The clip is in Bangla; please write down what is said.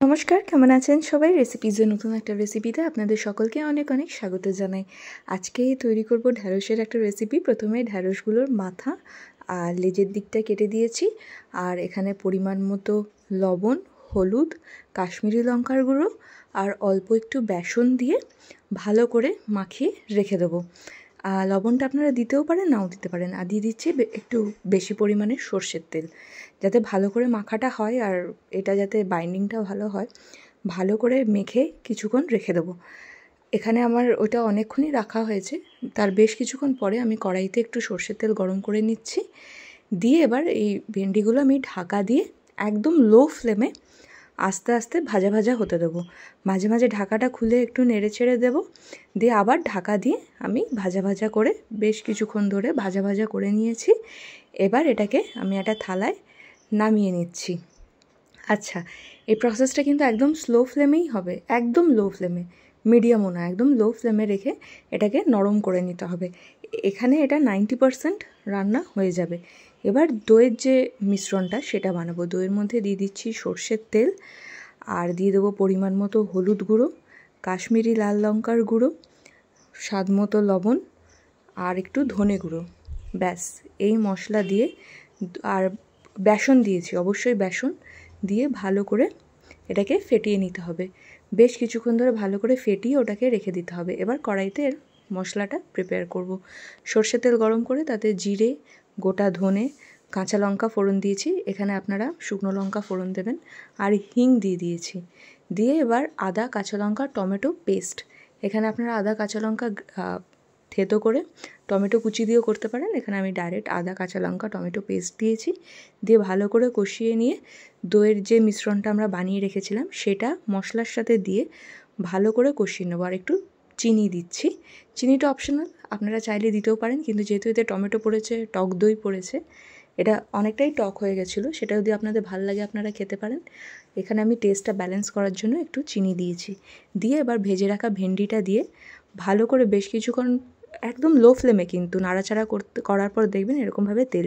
নমস্কার, কেমন আছেন সবাই? রেসিপিজের নতুন একটা রেসিপিতে আপনাদের সকলকে অনেক অনেক স্বাগত জানাই। আজকে তৈরি করব ঢ্যাঁড়সের একটা রেসিপি। প্রথমে ঢ্যাঁড়সগুলোর মাথা আর লেজের দিকটা কেটে দিয়েছি, আর এখানে পরিমাণ মতো লবণ, হলুদ, কাশ্মীরি লঙ্কার গুঁড়ো আর অল্প একটু বেসন দিয়ে ভালো করে মাখিয়ে রেখে দেবো। লবণটা আপনারা দিতেও পারেন, নাও দিতে পারেন। আর দিয়ে দিচ্ছি একটু বেশি পরিমাণে সর্ষের তেল, যাতে ভালো করে মাখাটা হয় আর এটা যাতে বাইন্ডিংটা ভালো হয়। ভালো করে মেখে কিছুক্ষণ রেখে দেবো। এখানে আমার ওটা অনেকক্ষণই রাখা হয়েছে। তার বেশ কিছুক্ষণ পরে আমি কড়াইতে একটু সর্ষের তেল গরম করে নিচ্ছি। দিয়ে এবার এই ভেন্ডিগুলো আমি ঢাকা দিয়ে একদম লো ফ্লেমে আস্তে আস্তে ভাজা ভাজা হতে দেবো। মাঝে মাঝে ঢাকাটা খুলে একটু নেড়ে ছেড়ে দেবো। দিয়ে আবার ঢাকা দিয়ে আমি ভাজা ভাজা করে বেশ কিছুক্ষণ ধরে ভাজা ভাজা করে নিয়েছি। এবার এটাকে আমি একটা থালায় নামিয়ে নিচ্ছি। আচ্ছা, এই প্রসেসটা কিন্তু একদম স্লো ফ্লেমেই হবে, একদম লো ফ্লেমে, মিডিয়ামও না, একদম লো ফ্লেমে রেখে এটাকে নরম করে নিতে হবে। এখানে এটা 90% রান্না হয়ে যাবে। এবার দইয়ের যে মিশ্রণটা সেটা বানাবো। দইয়ের মধ্যে দিয়ে দিচ্ছি সর্ষের তেল, আর দিয়ে দেবো পরিমাণ মতো হলুদ গুঁড়ো, কাশ্মীরি লাল লঙ্কার গুঁড়ো, স্বাদ মতো লবণ আর একটু ধনে গুঁড়ো। ব্যাস, এই মশলা দিয়ে আর বেসন দিয়েছি, অবশ্যই বেসন দিয়ে ভালো করে এটাকে ফেটিয়ে নিতে হবে। বেশ কিছুক্ষণ ধরে ভালো করে ফেটিয়ে ওটাকে রেখে দিতে হবে। এবার কড়াইতে মশলাটা প্রিপেয়ার করব। সর্ষের তেল গরম করে তাতে জিরে, গোটা ধনে, কাঁচা লঙ্কা ফোড়ন দিয়েছি। এখানে আপনারা শুকনো লঙ্কা ফোড়ন দেবেন, আর হিং দিয়ে দিয়েছি। দিয়ে এবার আদা, কাঁচা লঙ্কা, টমেটো পেস্ট। এখানে আপনারা আদা কাঁচা লঙ্কা থেতো করে টমেটো কুচি দিয়েও করতে পারেন। এখানে আমি ডাইরেক্ট আদা কাঁচা লঙ্কা টমেটো পেস্ট দিয়েছি। দিয়ে ভালো করে কষিয়ে নিয়ে দইয়ের যে মিশ্রণটা আমরা বানিয়ে রেখেছিলাম সেটা মশলার সাথে দিয়ে ভালো করে কষিয়ে নেবো। আর একটু চিনি দিচ্ছি। চিনিটা অপশনাল, আপনারা চাইলে দিতেও পারেন, কিন্তু যেহেতু এতে টমেটো পড়েছে, টক দই পড়েছে, এটা অনেকটাই টক হয়ে গেছিলো, সেটা যদি আপনাদের ভালো লাগে আপনারা খেতে পারেন। এখানে আমি টেস্টটা ব্যালেন্স করার জন্য একটু চিনি দিয়েছি। দিয়ে এবার ভেজে রাখা ভেন্ডিটা দিয়ে ভালো করে বেশ কিছুক্ষণ একদম লো ফ্লেমে, কিন্তু নাড়াচাড়া করার পর দেখবেন এরকমভাবে তেল